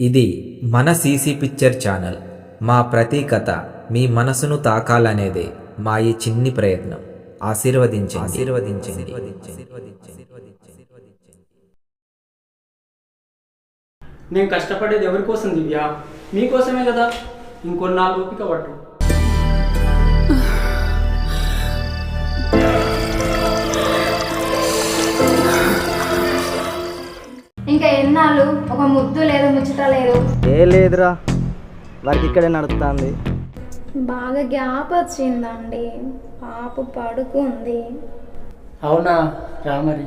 ఇది మన CC picture channel. మా ప్రతీకత మీ మనసును తాకాలనేదే మా ఈ చిన్ని ప్రయత్నం. ఆశీర్వదించండి. నేను కష్టపడేది ఎవరి కోసం దివ్య? మీకోసమే కదా. ఇంకొన్నాళ్ళు ఓపిక పట్టు. ఇంకా ఎన్నాళ్ళు ఒక ముద్దు లేదు, ముచ్చట లేదు. లేదురా, వారికి ఇక్కడే నడుస్తుంది. బాగా గ్యాప్ వచ్చిందండి, పాప పడుకుంది. అవునా రా మరి.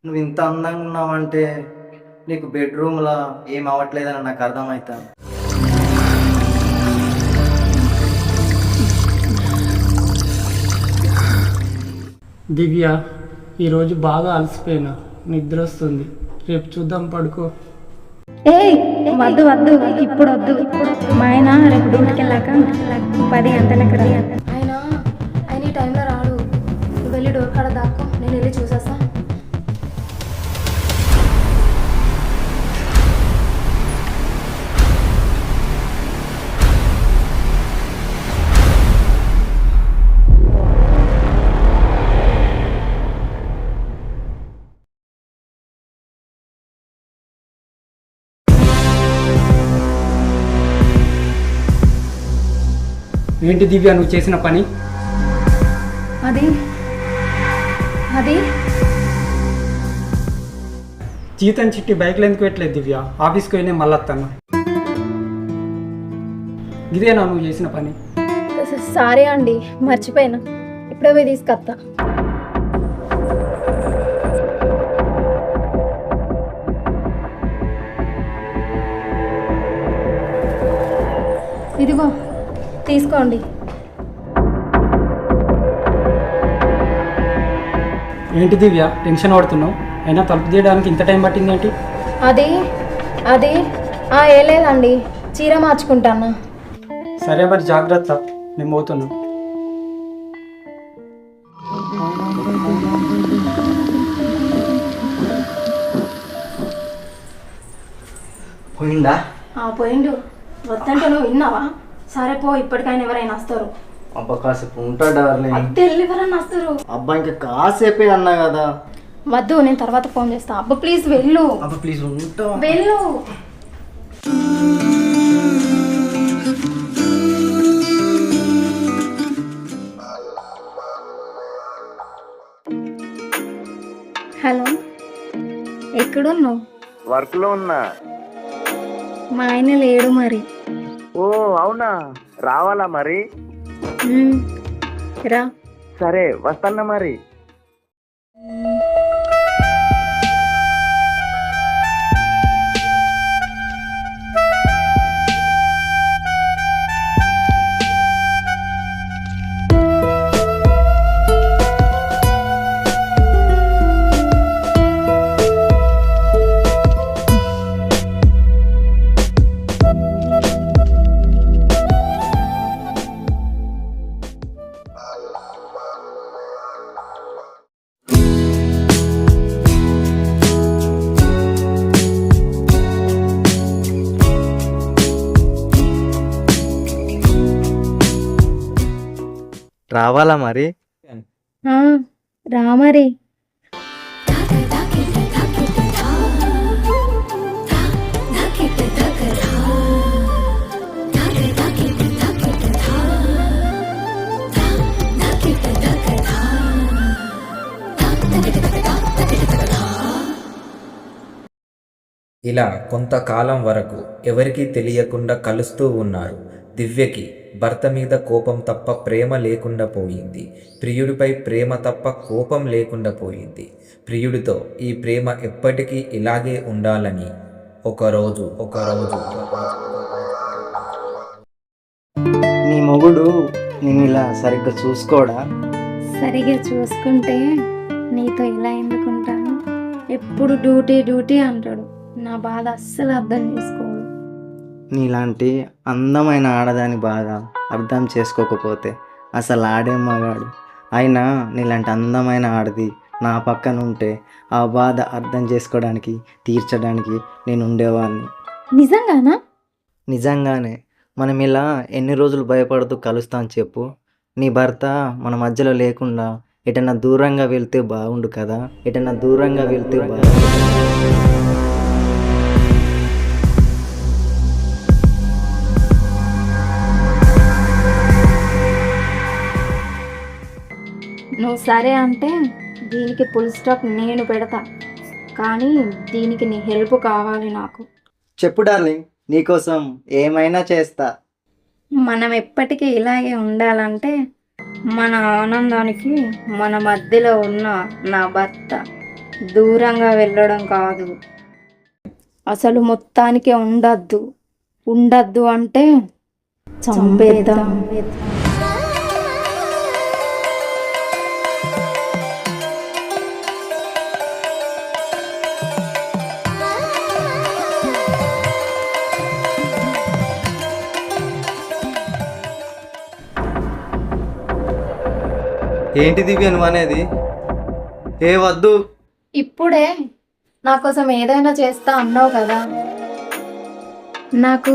నువ్వు ఇంత అందంగా ఉన్నావంటే నీకు బెడ్రూమ్లో ఏం అవ్వట్లేదని నాకు అర్థమవుతాను. దివ్య, ఈరోజు బాగా అలసిపోయినా, నిద్ర వస్తుంది. రేపు చూద్దాం, పడుకో. ఏయ్ వద్దు వద్దు, ఇప్పుడు వద్దు. మా ఆయన రేపు డ్యూటీకి వెళ్ళాక 10 గంటలకు రా. ఆయన ఈ టైంలో రాడు. నువ్వు వెళ్ళి డోర్ కాడ దాక్కో, నేను వెళ్ళి చూసేస్తా. ఏంటి దివ్య నువ్వు చేసిన పని? అది జీతం చిట్టి బైక్లో ఎందుకు పెట్టలేదు దివ్య? ఆఫీస్కి పోయినా మళ్ళీ వస్తాను. ఇదేనా నువ్వు చేసిన పని? సారీ అండి, మర్చిపోయినా. ఇప్పుడే పోయి తీసుకొస్తా. ఇదిగో తీసుకోండి. ఏంటి దివ్య టెన్షన్ పడుతున్నావు? అయినా తలుపు తీయడానికి ఇంత టైం పట్టింది ఏంటి? అది ఏ లేదండి, చీర మార్చుకుంటాను. సరే మరి, జాగ్రత్త, నేను పోతున్నా. పోయిందా? పోయిండు. వద్దంటే నువ్వు విన్నావా? సరే పో, ఇప్పటికైనా ఎవరైనా వస్తారు. అబ్బా కాసేపు ఉంటాడు ఎవరైనా వస్తారు. అబ్బా ఇంకా కాసేపే అన్నా కదా. వద్దు, నేను తర్వాత ఫోన్ చేస్తా. అబ్బా ప్లీజ్ వెళ్ళు. అబ్బా ప్లీజ్ ఉంటా. వెళ్ళు. హలో, ఎక్కడున్నావు? వర్క్ లో ఉన్నా. మా ఆయన లేడు మరి. ఓ అవునా, రావాలా మరి? రా. సరే వస్తానా మరి. రావాలా మరి? రా మరి. ఇలా కొంతకాలం వరకు ఎవరికీ తెలియకుండా కలుస్తూ ఉన్నారు. దివ్యకి భర్త మీద కోపం తప్ప ప్రేమ లేకుండా పోయింది. ప్రియుడిపై ప్రేమ తప్ప కోపం లేకుండా పోయింది. ప్రియుడితో ఈ ప్రేమ ఎప్పటికీ ఇలాగే ఉండాలని ఒకరోజు నీ మొగుడు నేను ఇలా సరిగ్గా చూసుకోడా? సరిగా చూసుకుంటే నీతో ఇలా ఎందుకుంటాను? ఎప్పుడు డ్యూటీ డ్యూటీ అంటాడు. నా బాధ అస్సలు అర్థం చేసుకోడు. నీలాంటి అందమైన ఆడదాని బాధ అర్థం చేసుకోకపోతే అసలు ఆడే మగాడు. అయినా నీలాంటి అందమైన ఆడది నా పక్కన ఉంటే ఆ బాధ అర్థం చేసుకోవడానికి తీర్చడానికి నేను ఉండేవాడిని. నిజంగానా? నిజంగానే. మనం ఇలా ఎన్ని రోజులు భయపడుతూ కలుస్తాం చెప్పు? నీ భర్త మన మధ్యలో లేకుండా ఎటన్నా దూరంగా వెళ్తే బాగుండు కదా, ఎటన్నా దూరంగా వెళ్తే బాగుండు. నువ్వు సరే అంటే దీనికి ఫుల్ స్టాప్ నేను పెడతా, కానీ దీనికి నీ హెల్ప్ కావాలి నాకు. చెప్పు డార్లింగ్, నీకోసం ఏమైనా చేస్తా. మనం ఎప్పటికీ ఇలాగే ఉండాలంటే మన ఆనందానికి మన మధ్యలో ఉన్న నా భర్త దూరంగా వెళ్ళడం కాదు, అసలు మొత్తానికి ఉండద్దు. ఉండద్దు అంటే చంపేద్దాం. ఏంటి దివ్య నువ్వు అనేది? ఏ వద్దు. ఇప్పుడే నా కోసం ఏదైనా చేస్తా అన్నావు కదా, నాకు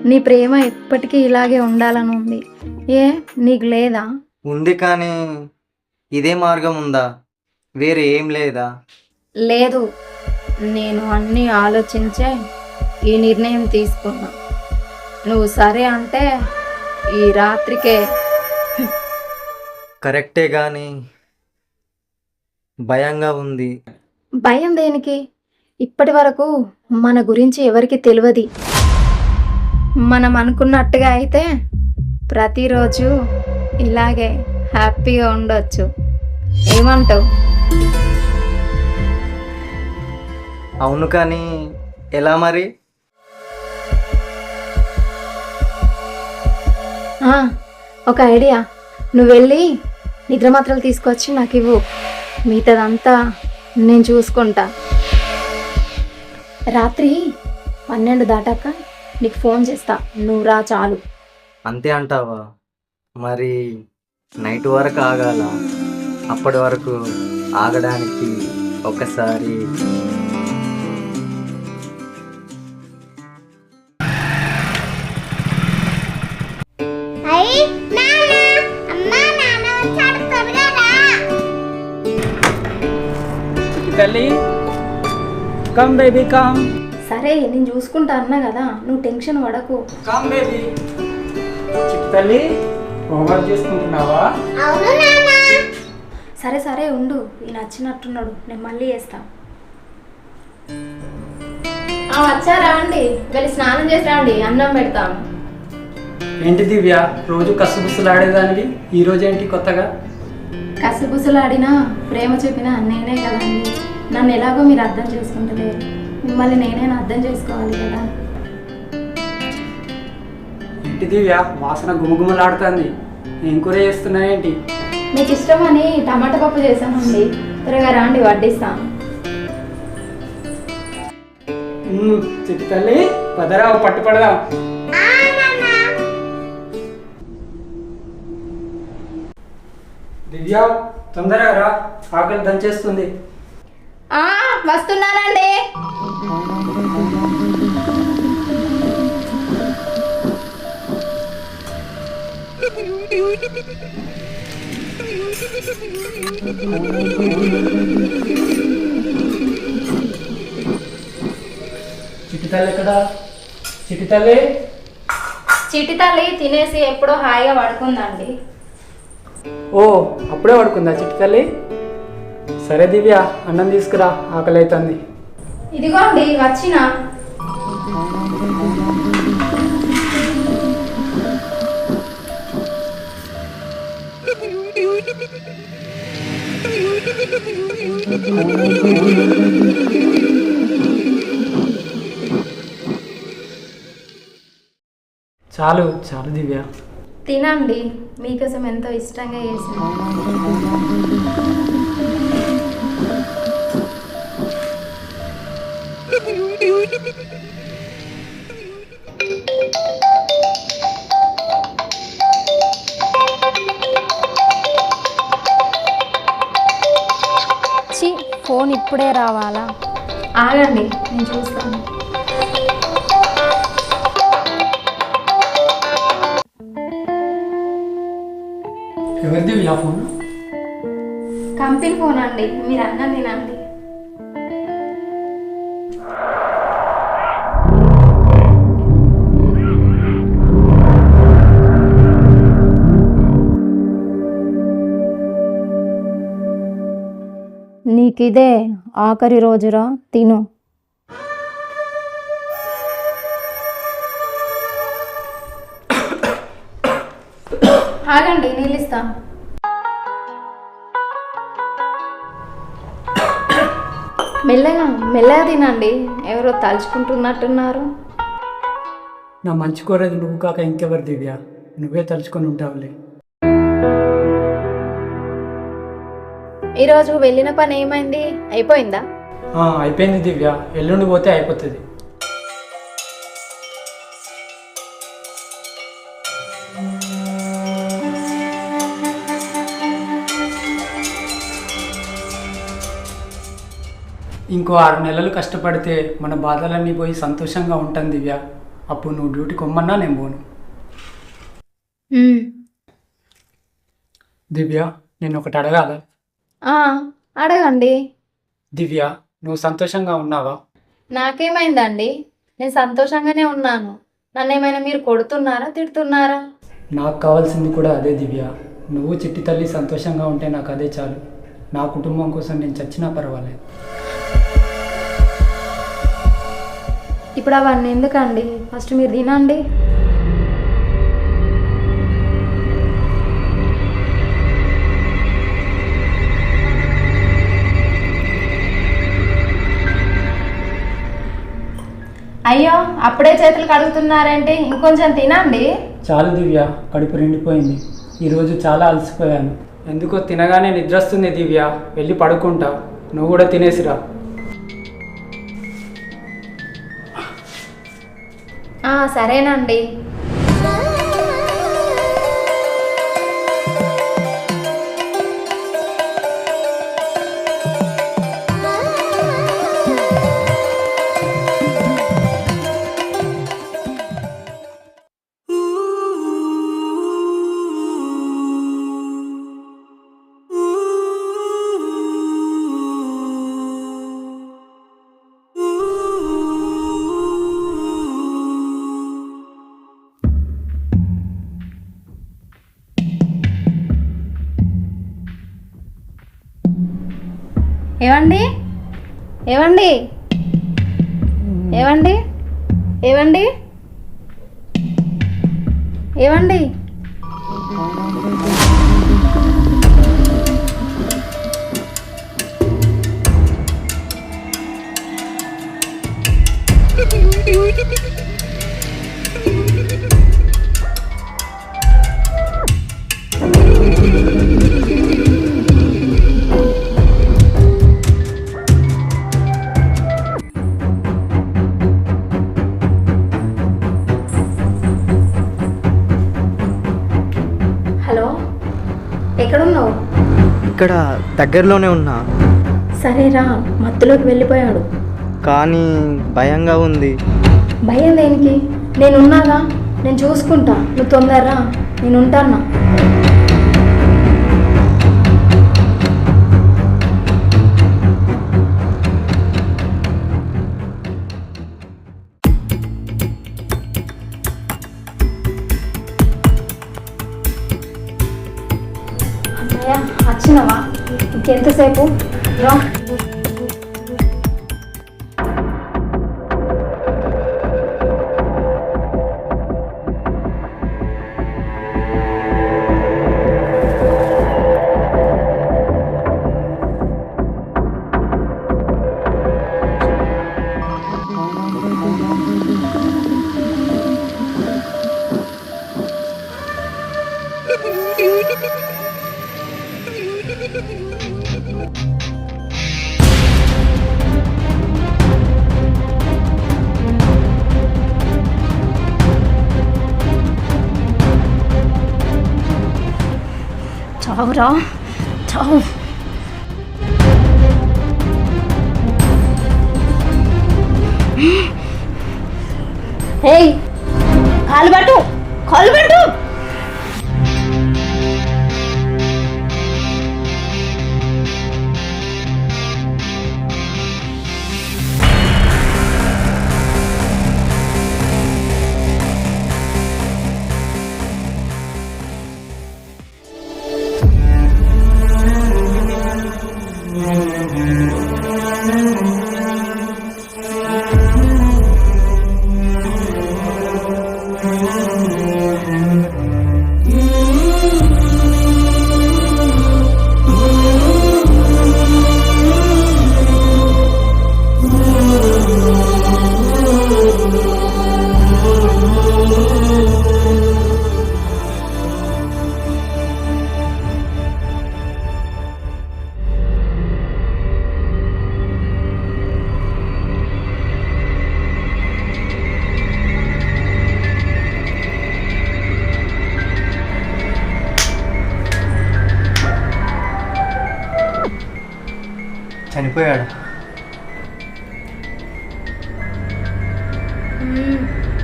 నీ ప్రేమ ఎప్పటికీ ఇలాగే ఉండాలని ఉంది. ఏ నీకు లేదా? ఉంది, కానీ ఇదే మార్గం ఉందా? వేరే ఏం లేదా? లేదు, నేను అన్నీ ఆలోచించే ఈ నిర్ణయం తీసుకున్నా. నువ్వు సరే అంటే ఈ రాత్రికే. కరెక్టే, కానీ భయంగా ఉంది. భయం దేనికి? ఇప్పటి వరకు మన గురించి ఎవరికి తెలియదు. మనం అనుకున్నట్టుగా అయితే ప్రతిరోజు ఇలాగే హ్యాపీగా ఉండొచ్చు. ఏమంటావు? అవును, కానీ ఎలా మరి? ఒక ఐడియా. నువ్వు వెళ్ళి నిద్ర మాత్రలు తీసుకొచ్చి నాకు ఇవ్వు, మిగతాదంతా నేను చూసుకుంటా. రాత్రి 12 దాటాక నీకు ఫోన్ చేస్తా, నువ్వు రా చాలు. అంతే అంటావా? మరి నైట్ వరకు ఆగాల? అప్పటి వరకు ఆగడానికి ఒకసారి తల్లి కమ్ బేబీ కమ్. సరే నేను చూసుకుంటా అన్నా కదా, నువ్వు టెన్షన్ పడకు. Come baby. చిట్టి తల్లి హోంవర్క్ చేసుకుంటున్నావా? సరే సరే ఉండు, ఈ నచ్చినట్టున్నాడు, నేను మళ్ళీ చేస్తా. వచ్చారా అండి? వెళ్ళి స్నానం చేసి రండి, అన్నం పెడతాను. ఏంటి దివ్య, రోజు కసుబుసులాడేదానివి, ఈ రోజు ఏంటి కొత్తగా? కసిబుసులాడినా ప్రేమ చూపినా నేనే కదండి. నన్ను ఎలాగో మీరు అర్థం చేసుకుంటలేరు, మిమ్మల్ని నేనే అర్థం చేసుకోవాలి కదా. ఏంటి దివ్య, వాసన గుమగుమలాడుతుంది, ఏం కూర చేస్తున్నాయేంటి? మీకు ఇష్టమని టమాటా పప్పు చేశానండి, త్వరగా రాండి వడ్డిస్తాను. చిట్టి తల్లి పదరా, పట్టుపడదా. దివ్య తొందరగా రా, ఆకలి దంచేస్తుంది. వస్తున్నానండి. చిట్టి తల్లి ఎక్కడా? చిట్టి తల్లి. చిట్టి తల్లి తినేసి ఎప్పుడో హాయిగా పడుకుందండి. ఓ, అప్పుడే పడుకుందా చిట్టి తల్లి? సరే దివ్య, అన్నం తీసుకురా, ఆకలి అవుతుంది. ఇదిగోండి వచ్చిన. చాలు చాలు దివ్య. తినండి, మీకోసం ఎంతో ఇష్టంగా చేసిన. ఫోన్ ఇప్పుడే రావాలా? ఆగండి, నేను చూస్తాను. ఎవరిది ఆ ఫోన్? కంపెనీ ఫోన్ అండి, మీరు అన్నం తినండి. నీకిదే ఆఖరి రోజురా, తిను. ఆగండి, నీళ్ళు ఇస్తాను. మెల్లగా మెల్లగా తినండి, ఎవరో తలుచుకుంటున్నట్టున్నారు. నా మంచి కోరేది నువ్వు కాక ఇంకెవరు దివ్య? నువ్వే తలుచుకొని ఉంటావులే. ఈరోజు వెళ్ళిన పని ఏమైంది? అయిపోయిందా? అయిపోయింది దివ్య, ఎల్లుండి పోతే అయిపోతుంది. ఇంకో 6 నెలలు కష్టపడితే మన బాధలన్నీ పోయి సంతోషంగా ఉంటాను దివ్య. అప్పుడు నువ్వు డ్యూటీకి కొమ్మన్నా నేను పోను. దివ్య, నేను ఒకటి అడగాలా? అడగండి. దివ్య, నువ్వు సంతోషంగా ఉన్నావా? నాకేమైందండి? నేను సంతోషంగానే ఉన్నాను. నన్ను ఏమైనా మీరు కొడుతున్నారా, తిడుతున్నారా? నాకు కావాల్సింది కూడా అదే దివ్య. నువ్వు చిట్టి తల్లి సంతోషంగా ఉంటే నాకు అదే చాలు. నా కుటుంబం కోసం నేను చచ్చినా పర్వాలేదు. ఇప్పుడు అవన్నీ ఎందుకండి? ఫస్ట్ మీరు తినండి. అయ్యో, అప్పుడే చేతులు కడుగుతున్నారంటే ఇంకొంచెం తినండి. చాలు దివ్య, కడుపు నిండిపోయింది. ఈరోజు చాలా అలసిపోయాను. ఎందుకో తినగానే నిద్ర వస్తుంది దివ్య. వెళ్ళి పడుకుంటా, నువ్వు కూడా తినేసిరా. సరేనండి. ఏవండి ఏవండి ఏవండి ఏవండి ఏవండి ఎక్కడున్నావు? ఇక్కడ దగ్గరలోనే ఉన్నా. సరేరా, మత్తులోకి వెళ్ళిపోయాడు. కానీ భయంగా ఉంది. భయం దేనికి? నేనున్నాగా, నేను చూసుకుంటా. నువ్వు తొందరరా, నేను ఉంటానా. వచ్చినావా? ఇంకెంతసేపు రా. చావురా, చావు. హేయ్ కాలు పట్టు కాలు పట్టు. చనిపోయాడు.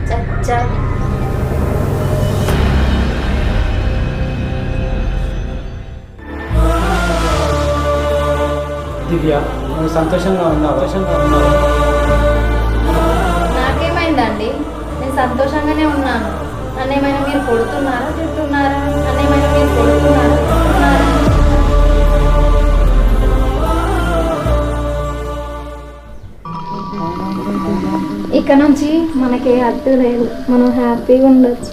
చచ్చా. దివ్య నువ్వు సంతోషంగా ఉన్నావు. నాకేమైందండి? నేను సంతోషంగానే ఉన్నాను. నన్ను ఏమైనా మీరు కొడుతున్నారా తిడుతున్నారా? నన్ను ఏమైనా మీరు కొడుతున్నారా తిడుతున్నారా? ఇక నుంచి మనకి అడ్డు లేదు, మనం హ్యాపీగా ఉండొచ్చు.